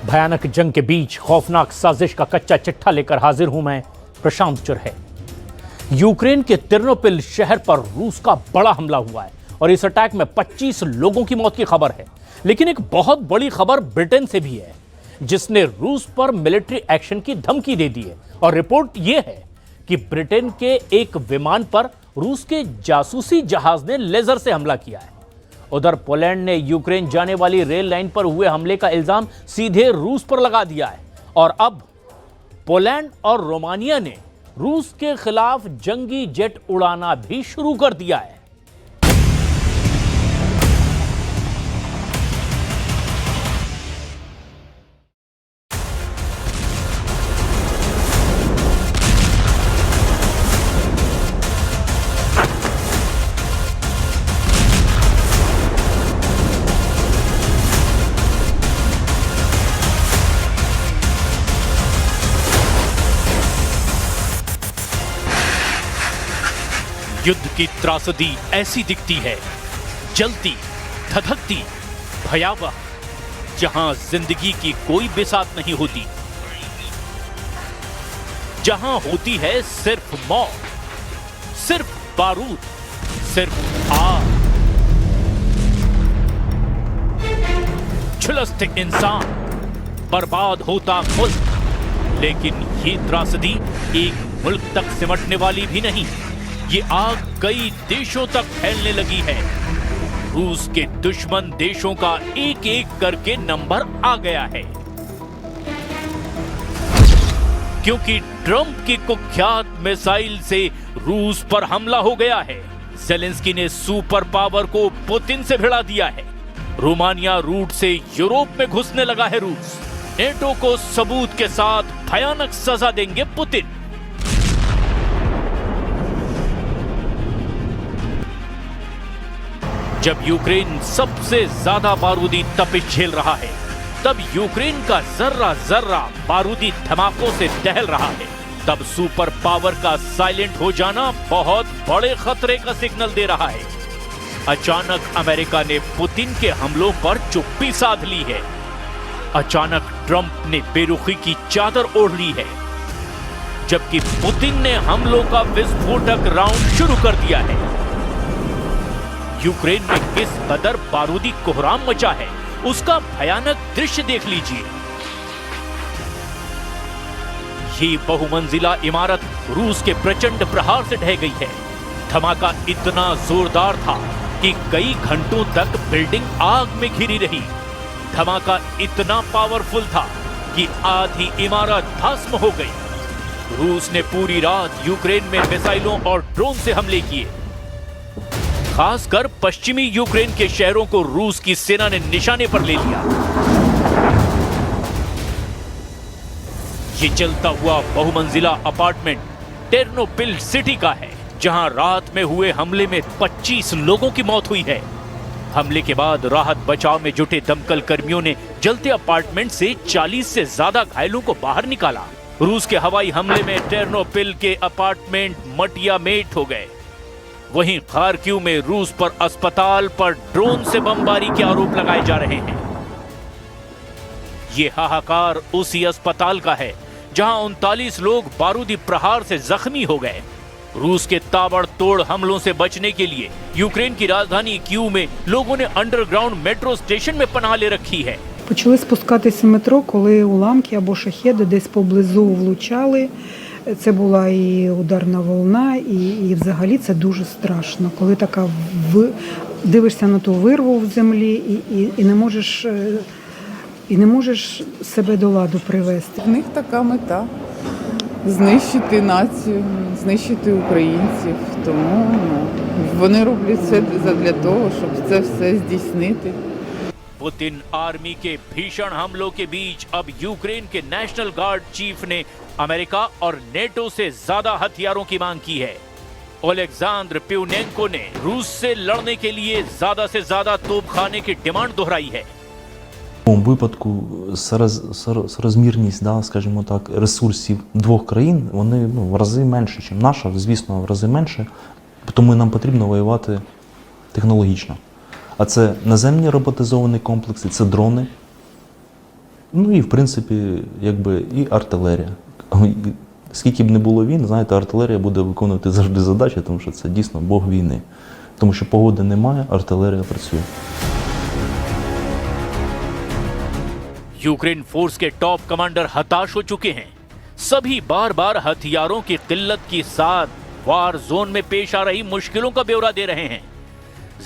भयानक जंग के बीच खौफनाक साजिश का कच्चा चिट्ठा लेकर हाजिर हूं मैं, प्रशांत चुरहे। यूक्रेन के तिर्नोपिल शहर पर रूस का बड़ा हमला हुआ है और इस अटैक में 25 लोगों की मौत की खबर है। लेकिन एक बहुत बड़ी खबर ब्रिटेन से भी है, जिसने रूस पर मिलिट्री एक्शन की धमकी दे दी है। और रिपोर्ट यह है कि ब्रिटेन के एक विमान पर रूस के जासूसी जहाज ने लेजर से हमला किया है। उधर पोलैंड ने यूक्रेन जाने वाली रेल लाइन पर हुए हमले का इल्जाम सीधे रूस पर लगा दिया है। और अब पोलैंड और रोमानिया ने रूस के खिलाफ जंगी जेट उड़ाना भी शुरू कर दिया है। युद्ध की त्रासदी ऐसी दिखती है, जलती, धधकती, भयावह, जहां जिंदगी की कोई बिसात नहीं होती, जहां होती है सिर्फ मौत, सिर्फ बारूद, सिर्फ आग। झुलसते इंसान, बर्बाद होता मुल्क। लेकिन ये त्रासदी एक मुल्क तक सिमटने वाली भी नहीं, ये आग कई देशों तक फैलने लगी है। रूस के दुश्मन देशों का एक एक करके नंबर आ गया है, क्योंकि ट्रंप की कुख्यात मिसाइल से रूस पर हमला हो गया है। ज़ेलेंस्की ने सुपर पावर को पुतिन से भिड़ा दिया है। रोमानिया रूट से यूरोप में घुसने लगा है रूस। नेटो को सबूत के साथ भयानक सजा देंगे पुतिन। जब यूक्रेन सबसे ज्यादा बारूदी तपिश झेल रहा है, तब यूक्रेन का जर्रा जर्रा बारूदी धमाकों से दहल रहा है, तब सुपर पावर का साइलेंट हो जाना बहुत बड़े खतरे का सिग्नल दे रहा है। अचानक अमेरिका ने पुतिन के हमलों पर चुप्पी साध ली है। अचानक ट्रंप ने बेरुखी की चादर ओढ़ ली है, जबकि पुतिन ने हमलों का विस्फोटक राउंड शुरू कर दिया है। यूक्रेन में किस कदर बारूदी कोहराम मचा है, उसका भयानक दृश्य देख लीजिए। ये बहुमंजिला इमारत रूस के प्रचंड प्रहार से ढह गई है। धमाका इतना जोरदार था कि कई घंटों तक बिल्डिंग आग में घिरी रही। धमाका इतना पावरफुल था कि आधी इमारत भस्म हो गई। रूस ने पूरी रात यूक्रेन में मिसाइलों और ड्रोन से हमले किए। खासकर पश्चिमी यूक्रेन के शहरों को रूस की सेना ने निशाने पर ले लिया। ये चलता हुआ बहुमंजिला अपार्टमेंट टेर्नोपिल सिटी का है, जहां रात में हुए हमले में 25 लोगों की मौत हुई है। हमले के बाद राहत बचाव में जुटे दमकल कर्मियों ने जलते अपार्टमेंट से 40 से ज्यादा घायलों को बाहर निकाला। रूस के हवाई हमले में टेर्नोपिल के अपार्टमेंट मटिया मेट हो गए। वहीं खार्किव में रूस पर अस्पताल पर ड्रोन से बमबारी के आरोप लगाए जा रहे हैं। ये हाहाकार उसी अस्पताल का है जहां 39 लोग बारूदी प्रहार से जख्मी हो गए। रूस के ताबड़तोड़ हमलों से बचने के लिए यूक्रेन की राजधानी कीव में लोगों ने अंडरग्राउंड मेट्रो स्टेशन में पनाह ले रखी है। Почали спускатися метро, коли уламки або шахеди десь поблизу влучали. Це була і ударна волна, і взагалі це дуже страшно. Коли така дивишся на ту вирву в землі і не можеш себе до ладу привести. В них така мета – знищити націю, знищити українців. Тому вони роблять все для того, щоб це все здійснити. पुतिन आर्मी के भीषण हमलों के बीच अब यूक्रेन के नेशनल गार्ड चीफ ने अमेरिका और नेटो से ज्यादा हथियारों की मांग की है। ओलेक्सांद्र प्यूनेंको ने रूस से लड़ने के लिए ज्यादा से ज्यादा तोपखाने की डिमांड दोहराई है। У випадку соразмірність, скажімо так, ресурсів двох країн, вони в рази менше, ніж наша, звісно, в рази менше, тому нам потрібно воювати технологічно. А це наземні роботизовані комплекси, це дрони, Ну і в принципі, якби і артилерія. Скільки б не було війн, знаєте, артилерія буде виконувати завжди задачі, тому що це дійсно Бог війни. Тому що погоди немає, артилерія працює. यूक्रेन फोर्स के टॉप कमांडर हताश हो चुके हैं। सभी बार बार हथियारों की किल्लत के साथ वार जोन में पेश आ रही मुश्किलों का ब्यौरा दे रहे हैं।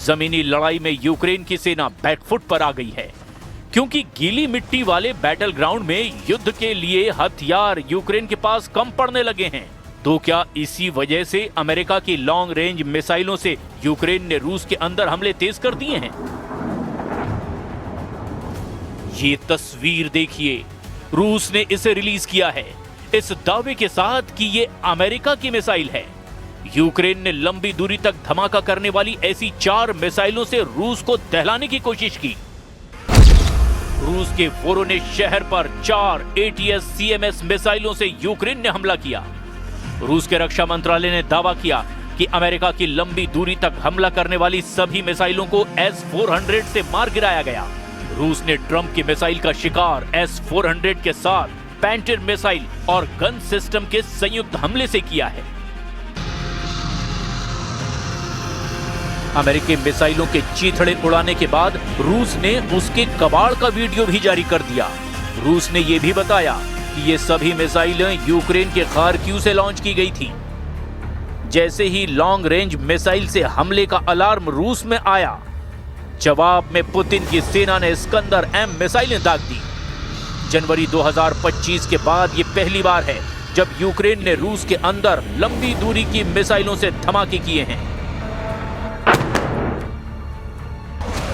जमीनी लड़ाई में यूक्रेन की सेना बैकफुट पर आ गई है, क्योंकि गीली मिट्टी वाले बैटल ग्राउंड में युद्ध के लिए हथियार यूक्रेन के पास कम पड़ने लगे हैं। तो क्या इसी वजह से अमेरिका की लॉन्ग रेंज मिसाइलों से यूक्रेन ने रूस के अंदर हमले तेज कर दिए हैं? ये तस्वीर देखिए, रूस ने इसे रिलीज किया है इस दावे के साथ कि ये अमेरिका की मिसाइल है। यूक्रेन ने लंबी दूरी तक धमाका करने वाली ऐसी 4 मिसाइलों से रूस को दहलाने की कोशिश की। रूस के वोरोनेज शहर पर 4 ATACMS मिसाइलों से यूक्रेन ने हमला किया। रूस के रक्षा मंत्रालय ने दावा किया कि अमेरिका की लंबी दूरी तक हमला करने वाली सभी मिसाइलों को S-400 से मार गिराया गया। रूस ने ट्रंप की मिसाइल का शिकार S-400 के साथ पैंटर मिसाइल और गन सिस्टम के संयुक्त हमले से किया है। अमेरिकी मिसाइलों के चीथड़े उड़ाने के बाद रूस ने उसके कबाड़ का वीडियो भी जारी कर दिया। रूस ने यह भी बताया कि ये सभी मिसाइलें यूक्रेन के खार्किव से लॉन्च की गई थी। जैसे ही लॉन्ग रेंज मिसाइल से हमले का अलार्म रूस में आया, जवाब में पुतिन की सेना ने स्कंदर-M मिसाइलें दाग दी। जनवरी 2025 के बाद ये पहली बार है जब यूक्रेन ने रूस के अंदर लंबी दूरी की मिसाइलों से धमाके किए हैं।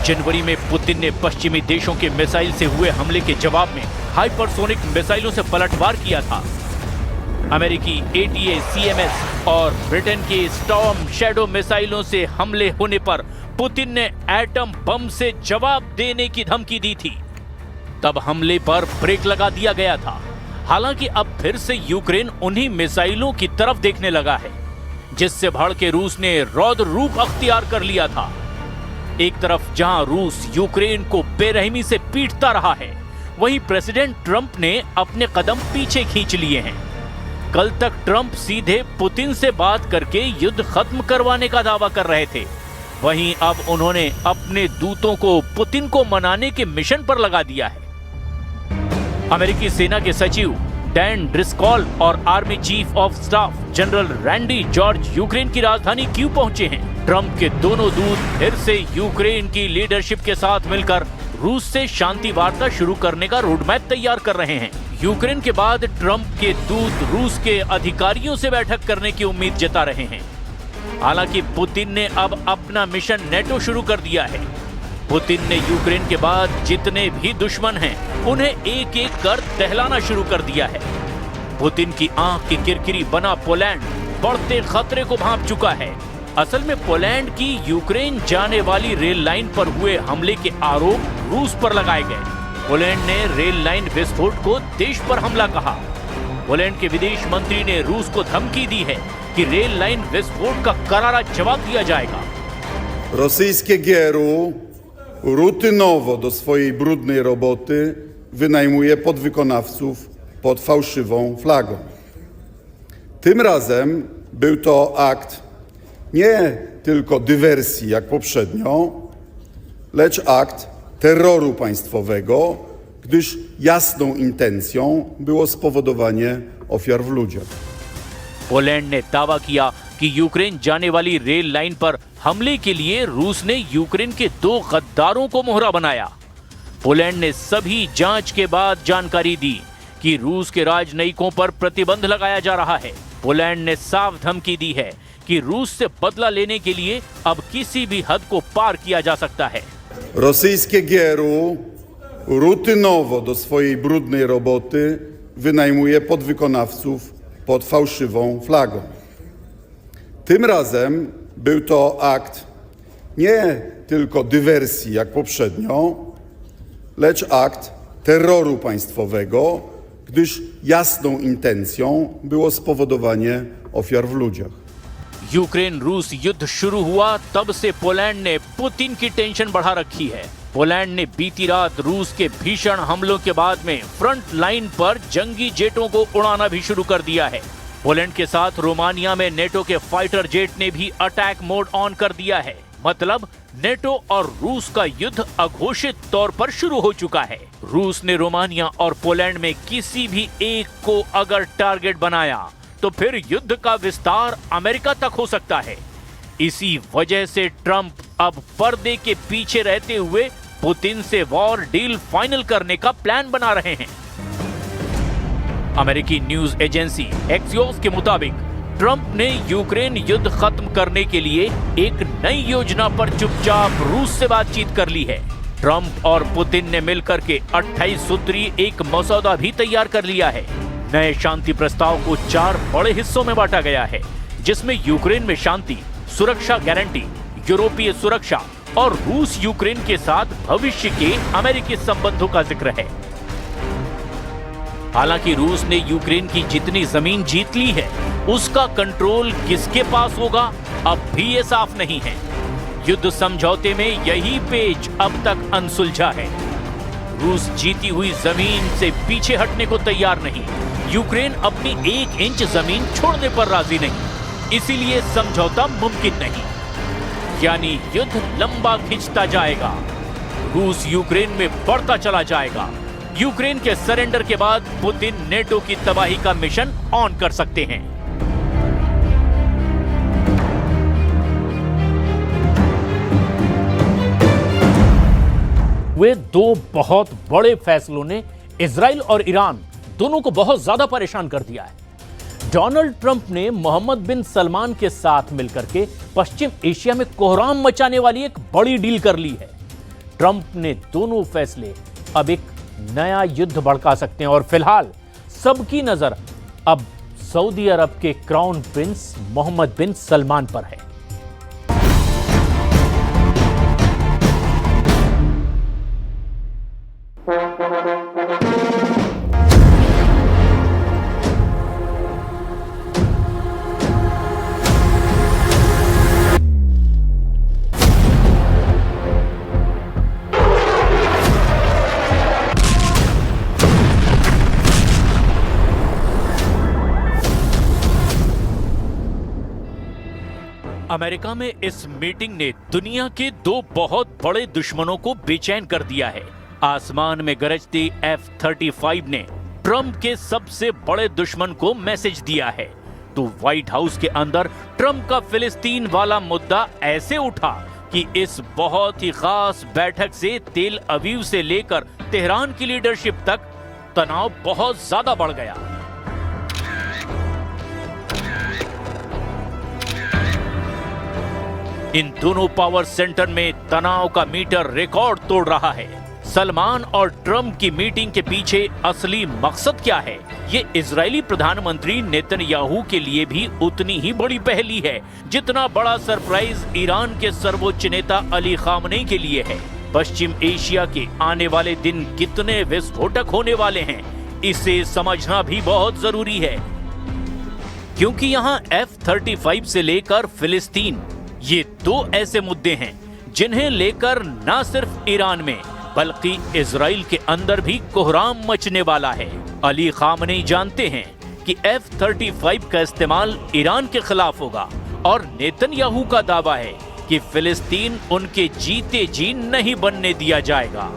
जनवरी में पुतिन ने पश्चिमी देशों के मिसाइल से हुए हमले के जवाब में हाइपरसोनिक मिसाइलों से पलटवार किया था। अमेरिकी ATACMS और ब्रिटेन के स्टॉर्म शैडो मिसाइलों से हमले होने पर पुतिन ने एटम बम से जवाब देने की धमकी दी थी। तब हमले पर ब्रेक लगा दिया गया था। हालांकि अब फिर से यूक्रेन उन्हीं मिसाइलों की तरफ देखने लगा है, जिससे भड़के रूस ने रौद्र रूप अख्तियार कर लिया था। एक तरफ जहां रूस यूक्रेन को बेरहमी से पीटता रहा है, वहीं प्रेसिडेंट ट्रंप ने अपने कदम पीछे खींच लिए हैं। कल तक ट्रंप सीधे पुतिन से बात करके युद्ध खत्म करवाने का दावा कर रहे थे, वहीं अब उन्होंने अपने दूतों को पुतिन को मनाने के मिशन पर लगा दिया है। अमेरिकी सेना के सचिव डैन ड्रिस्कॉल और army chief of staff general Randy George Ukraine की राजधानी क्यू पहुंचे हैं। ट्रंप के दोनों दूत फिर से यूक्रेन की लीडरशिप के साथ मिलकर रूस से शांति वार्ता शुरू करने का रोडमैप तैयार कर रहे हैं। यूक्रेन के बाद ट्रंप के दूत रूस के अधिकारियों से बैठक करने की उम्मीद जता रहे हैं। हालांकि पुतिन ने अब अपना मिशन नेटो शुरू कर दिया है। पुतिन ने यूक्रेन के बाद जितने भी दुश्मन हैं, उन्हें एक एक कर दहलाना शुरू कर दिया है। पुतिन की आंख की किरकिरी बना पोलैंड बढ़ते खतरे को भांप चुका है। असल में पोलैंड की यूक्रेन जाने वाली रेल लाइन पर हुए हमले के आरोप रूस पर लगाए गए। पोलैंड ने रेल लाइन विस्फोट को देश पर हमला कहा। पोलैंड के विदेश मंत्री ने रूस को धमकी दी है कि रेल लाइन विस्फोट का करारा जवाब दिया जाएगा। Rosyjskie GRU rutynowo do swojej brudnej roboty wynajmuje podwykonawców pod fałszywą flagą. Tym razem był to akt nie tylko dywersji jak poprzednio, lecz akt terroru państwowego, gdyż jasną intencją było spowodowanie ofiar w ludziach. Poland ने दावा किया कि Ukraine जाने वाली rail line पर हमले के लिए रूस ने यूक्रेन के 2 गद्दारों को मोहरा बनाया। पोलैंड ने सभी जांच के बाद जानकारी दी कि रूस के राजनयिकों पर प्रतिबंध लगाया जा रहा है। पोलैंड ने साफ धमकी दी है कि रूस से बदला लेने के लिए अब किसी भी हद को पार किया जा सकता है। Rosyjskie GRU rutynowo do swojej brudnej roboty wynajmuje podwykonawców pod fałszywą flagą. Tym razem był to akt nie tylko dywersji jak poprzednio, lecz akt terroru państwowego, gdyż jasną intencją było spowodowanie ofiar w ludziach. Ukraine रूस युद्ध शुरू हुआ तब से Poland ने Putin की tension बढ़ा रखी है। पोलैंड ने बीती रात रूस के भीषण हमलों के बाद में फ्रंट लाइन पर जंगी जेटों को उड़ाना भी शुरू कर दिया है। पोलैंड के साथ रोमानिया में नेटो के फाइटर जेट ने भी अटैक मोड ऑन कर दिया है। मतलब नेटो और रूस का युद्ध अघोषित तौर पर शुरू हो चुका है। रूस ने रोमानिया और पोलैंड में किसी भी एक को अगर टारगेट बनाया तो फिर युद्ध का विस्तार अमेरिका तक हो सकता है। इसी वजह से ट्रंप अब पर्दे के पीछे रहते हुए पुतिन से वॉर डील फाइनल करने का प्लान बना रहे हैं। अमेरिकी न्यूज एजेंसी एक्सियोस के मुताबिक ट्रंप ने यूक्रेन युद्ध खत्म करने के लिए एक नई योजना पर चुपचाप रूस से बातचीत कर ली है। ट्रंप और पुतिन ने मिलकर के 28 सूत्रीय एक मसौदा भी तैयार कर लिया है। नए शांति प्रस्ताव को 4 बड़े हिस्सों में बांटा गया है, जिसमें यूक्रेन में शांति, सुरक्षा गारंटी, यूरोपीय सुरक्षा और रूस यूक्रेन के साथ भविष्य के अमेरिकी संबंधों का जिक्र है। हालांकि रूस ने यूक्रेन की जितनी जमीन जीत ली है, उसका कंट्रोल किसके पास होगा अब भी ये साफ नहीं है। युद्ध समझौते में यही पेच अब तक अनसुलझा है। रूस जीती हुई जमीन से पीछे हटने को तैयार नहीं। यूक्रेन अपनी 1 इंच जमीन छोड़ने पर राजी नहीं, इसीलिए समझौता मुमकिन नहीं। यानी युद्ध लंबा खिंचता जाएगा, रूस यूक्रेन में बढ़ता चला जाएगा। यूक्रेन के सरेंडर के बाद पुतिन नेटो की तबाही का मिशन ऑन कर सकते हैं। वे 2 बहुत बड़े फैसलों ने इजराइल और ईरान दोनों को बहुत ज्यादा परेशान कर दिया है। डोनाल्ड ट्रंप ने मोहम्मद बिन सलमान के साथ मिलकर के पश्चिम एशिया में कोहराम मचाने वाली एक बड़ी डील कर ली है। ट्रंप ने दोनों फैसले अब एक नया युद्ध भड़का सकते हैं और फिलहाल सबकी नजर अब सऊदी अरब के क्राउन प्रिंस मोहम्मद बिन सलमान पर है। अमेरिका में इस मीटिंग ने दुनिया के 2 बहुत बड़े दुश्मनों को बेचैन कर दिया है। आसमान में गरजती F-35 ने ट्रंप के सबसे बड़े दुश्मन को मैसेज दिया है, तो व्हाइट हाउस के अंदर ट्रंप का फिलिस्तीन वाला मुद्दा ऐसे उठा कि इस बहुत ही खास बैठक से तेल अवीव से लेकर तेहरान की लीडरशिप तक तनाव बहुत ज्यादा बढ़ गया। इन दोनों पावर सेंटर में तनाव का मीटर रिकॉर्ड तोड़ रहा है। सलमान और ट्रंप की मीटिंग के पीछे असली मकसद क्या है, ये इजरायली प्रधानमंत्री नेतन्याहू के लिए भी उतनी ही बड़ी पहेली है जितना बड़ा सरप्राइज ईरान के सर्वोच्च नेता अली खामनेई के लिए है। पश्चिम एशिया के आने वाले दिन कितने विस्फोटक होने वाले हैं, इसे समझना भी बहुत जरूरी है, क्योंकि यहाँ F-35 से लेकर फिलिस्तीन, ये 2 ऐसे मुद्दे हैं जिन्हें लेकर न सिर्फ ईरान में बल्कि इजराइल के अंदर भी कोहराम मचने वाला है। अली खामनेई जानते हैं कि F-35 का इस्तेमाल ईरान के खिलाफ होगा और नेतन्याहू का दावा है कि फिलिस्तीन उनके जीते जी नहीं बनने दिया जाएगा।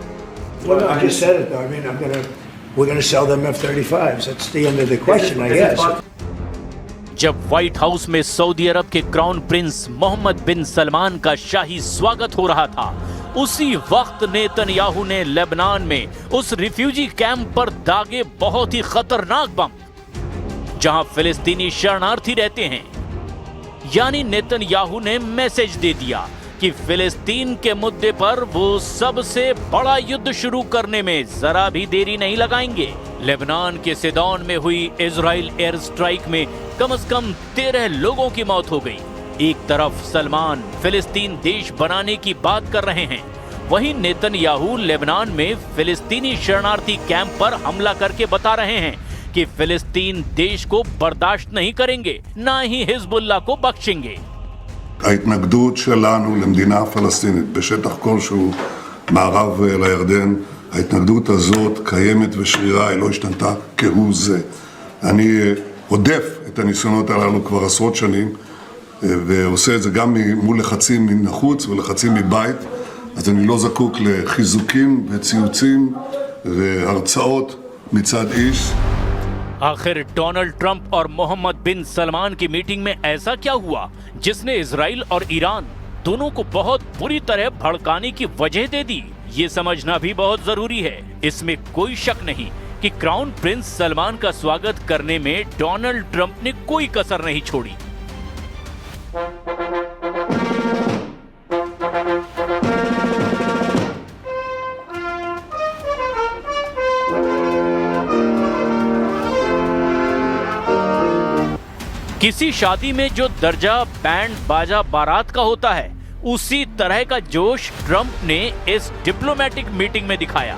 Well, I just said it though. I mean, we're going to sell them F-35s. That's the end of the question, I guess. जब व्हाइट हाउस में सऊदी अरब के क्राउन प्रिंस मोहम्मद बिन सलमान का शाही स्वागत हो रहा था, उसी वक्त नेतन्याहू ने लेबनान में उस रिफ्यूजी कैंप पर दागे बहुत ही खतरनाक बम, जहां फिलिस्तीनी शरणार्थी रहते हैं। यानी नेतन्याहू ने मैसेज दे दिया कि फिलिस्तीन के मुद्दे पर वो सबसे बड़ा युद्ध शुरू करने में जरा भी देरी नहीं लगाएंगे। लेबनान के सिदोन में हुई इजराइल एयर स्ट्राइक में कम से कम 13 लोगों की मौत हो गई। एक तरफ सलमान फिलिस्तीन देश बनाने की बात कर रहे हैं, वहीं नेतन्याहू लेबनान में फिलिस्तीनी शरणार्थी कैंप पर हमला करके बता रहे हैं कि फिलिस्तीन देश को बर्दाश्त नहीं करेंगे, ना ही हिजबुल्लाह को बख्शेंगे। ההתנגדות שלנו למדינה פלסטינית בשטח כלשהו מערב לירדן. ההתנגדות הזאת קיימת ושרירה, היא לא השתנתה כהוא זה. אני עודף את הניסיונות הללו כבר עשרות שנים, ועושה את זה גם מול לחצים מן החוץ ולחצים מבית, אז אני לא זקוק לחיזוקים וציוצים והרצאות מצד איש. आखिर डोनाल्ड ट्रंप और मोहम्मद बिन सलमान की मीटिंग में ऐसा क्या हुआ जिसने इजराइल और ईरान दोनों को बहुत बुरी तरह भड़काने की वजह दे दी? ये समझना भी बहुत जरूरी है। इसमें कोई शक नहीं कि क्राउन प्रिंस सलमान का स्वागत करने में डोनाल्ड ट्रंप ने कोई कसर नहीं छोड़ी। किसी शादी में जो दर्जा बैंड बाजा बारात का होता है, उसी तरह का जोश ट्रंप ने इस डिप्लोमेटिक मीटिंग में दिखाया।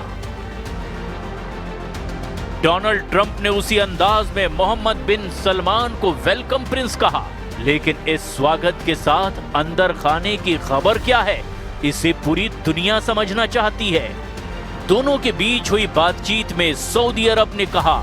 डोनाल्ड ट्रंप ने उसी अंदाज में मोहम्मद बिन सलमान को वेलकम प्रिंस कहा, लेकिन इस स्वागत के साथ अंदर खाने की खबर क्या है, इसे पूरी दुनिया समझना चाहती है। दोनों के बीच हुई बातचीत में सऊदी अरब ने कहा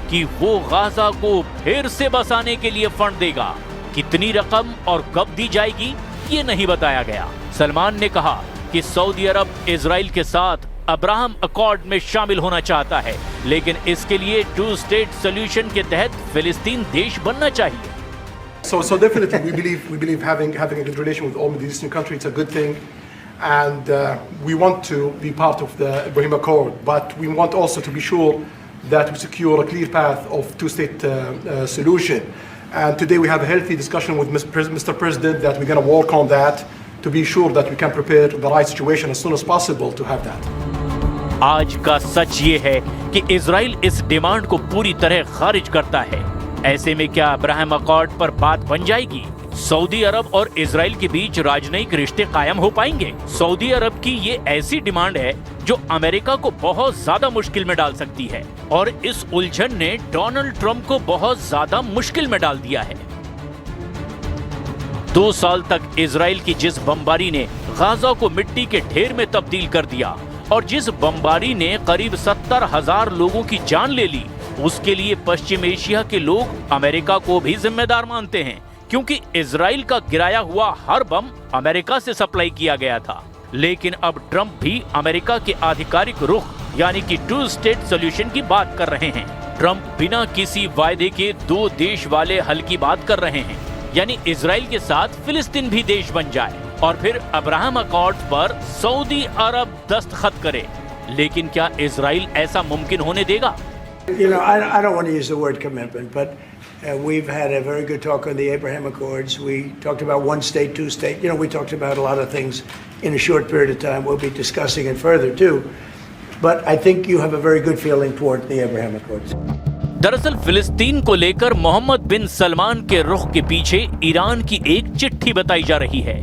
कि वो गाजा को फिर से बसाने के लिए फंड देगा। कितनी रकम और कब दी जाएगी ये नहीं बताया गया। सलमान ने कहा कि सऊदी अरब इजराइल के साथ अब्राहम अकॉर्ड में शामिल होना चाहता है, लेकिन इसके लिए 2 स्टेट सॉल्यूशन के तहत फिलिस्तीन देश बनना चाहिए। So definitely we believe having a good relation with all Middle Eastern countries it's a good thing, and we want to be part of the Abraham Accord, but we want also to be sure that we secure a clear path of 2-state solution. And today we have a healthy discussion with Mr. President that we're going to work on that to be sure that we can prepare the right situation as soon as possible to have that. आज का सच ये है कि Israel इस demand को पूरी तरह खारिज करता है। ऐसे में क्या अब्राहम अकॉर्ड पर बात बन जाएगी? सऊदी अरब और इजराइल के बीच राजनयिक रिश्ते कायम हो पाएंगे? सऊदी अरब की ये ऐसी डिमांड है जो अमेरिका को बहुत ज्यादा मुश्किल में डाल सकती है, और इस उलझन ने डोनाल्ड ट्रंप को बहुत ज्यादा मुश्किल में डाल दिया है। 2 साल तक इजराइल की जिस बमबारी ने गाजा को मिट्टी के ढेर में तब्दील कर दिया और जिस बमबारी ने करीब 70,000 लोगों की जान ले ली, उसके लिए पश्चिम एशिया के लोग अमेरिका को भी जिम्मेदार मानते हैं, क्योंकि इजराइल का गिराया हुआ हर बम अमेरिका से सप्लाई किया गया था। लेकिन अब ट्रंप भी अमेरिका के आधिकारिक रुख यानी कि 2 स्टेट सॉल्यूशन की बात कर रहे हैं। ट्रंप बिना किसी वायदे के 2 देश वाले हल की बात कर रहे हैं, यानी इजराइल के साथ फिलिस्तीन भी देश बन जाए और फिर अब्राहम अकॉर्ड पर सऊदी अरब दस्तखत करे। लेकिन क्या इजराइल ऐसा मुमकिन होने देगा? You know, I don't want to use the word commitment, but we've had a very good talk on the Abraham Accords. We talked about 1 state, 2 state. You know, we talked about a lot of things in a short period of time. We'll be discussing it further too. But I think you have a very good feeling toward the Abraham Accords. दरअसल फिलिस्तीन को लेकर मोहम्मद बिन सलमान के रुख के पीछे Iran की एक चिट्ठी बताई जा रही है।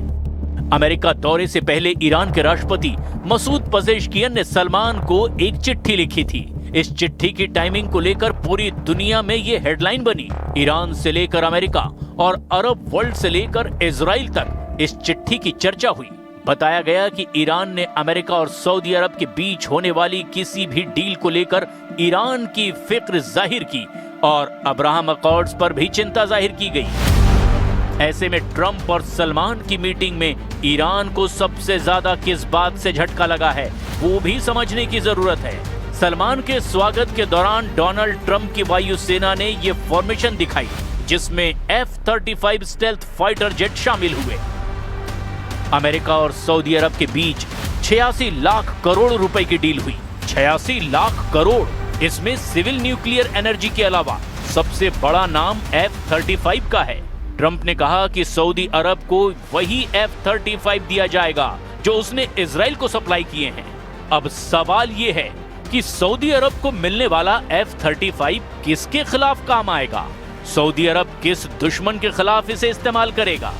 अमेरिका दौरे से पहले ईरान के राष्ट्रपति मसूद पजेश्कियन ने सलमान को एक चिट्ठी लिखी थी। इस चिट्ठी की टाइमिंग को लेकर पूरी दुनिया में ये हेडलाइन बनी। ईरान से लेकर अमेरिका और अरब वर्ल्ड से लेकर इजराइल तक इस चिट्ठी की चर्चा हुई। बताया गया कि ईरान ने अमेरिका और सऊदी अरब के बीच होने वाली किसी भी डील को लेकर ईरान की फिक्र जाहिर की और अब्राहम अकॉर्ड्स पर भी चिंता जाहिर की गई। ऐसे में ट्रंप और सलमान की मीटिंग में ईरान को सबसे ज्यादा किस बात से झटका लगा है, वो भी समझने की जरूरत है। सलमान के स्वागत के दौरान डोनाल्ड ट्रंप की वायुसेना ने ये फॉर्मेशन दिखाई, जिसमें F-35 स्टेल्थ फाइटर जेट शामिल हुए। अमेरिका और सऊदी अरब के बीच 86 लाख करोड़ रुपए की डील हुई। 86 लाख करोड़, इसमें सिविल न्यूक्लियर एनर्जी के अलावा सबसे बड़ा नाम F-35 का है। ट्रंप ने कहा कि सऊदी अरब को वही F-35 दिया जाएगा जो उसने इजराइल को सप्लाई किए हैं। अब सवाल ये है कि सऊदी अरब को मिलने वाला F-35 किसके खिलाफ काम आएगा? सऊदी अरब किस दुश्मन के खिलाफ इसे इस्तेमाल करेगा?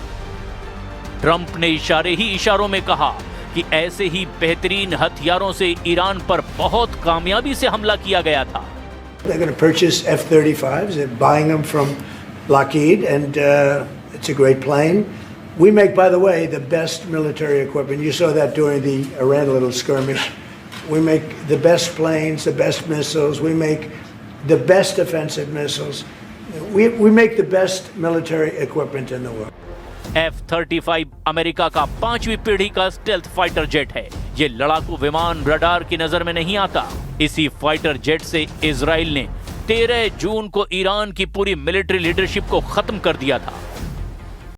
ट्रंप ने इशारे ही इशारों में कहा कि ऐसे ही बेहतरीन हथियारों से ईरान पर बहुत कामयाबी से हमला किया गया था। They're going to purchase F-35s. They're buying them from Lockheed, and it's a great plane. We make, by the way, the best military equipment. You saw that during the Iran little skirmish. We make the best planes, the best missiles. We make the best defensive missiles. We make the best military equipment in the world. F-35 America का 5वीं पीढ़ी का stealth fighter jet है। ये लड़ाकू विमान radar की नजर में नहीं आता। इसी फाइटर जेट से इजराइल ने 13 जून को ईरान की पूरी मिलिट्री लीडरशिप को खत्म कर दिया था।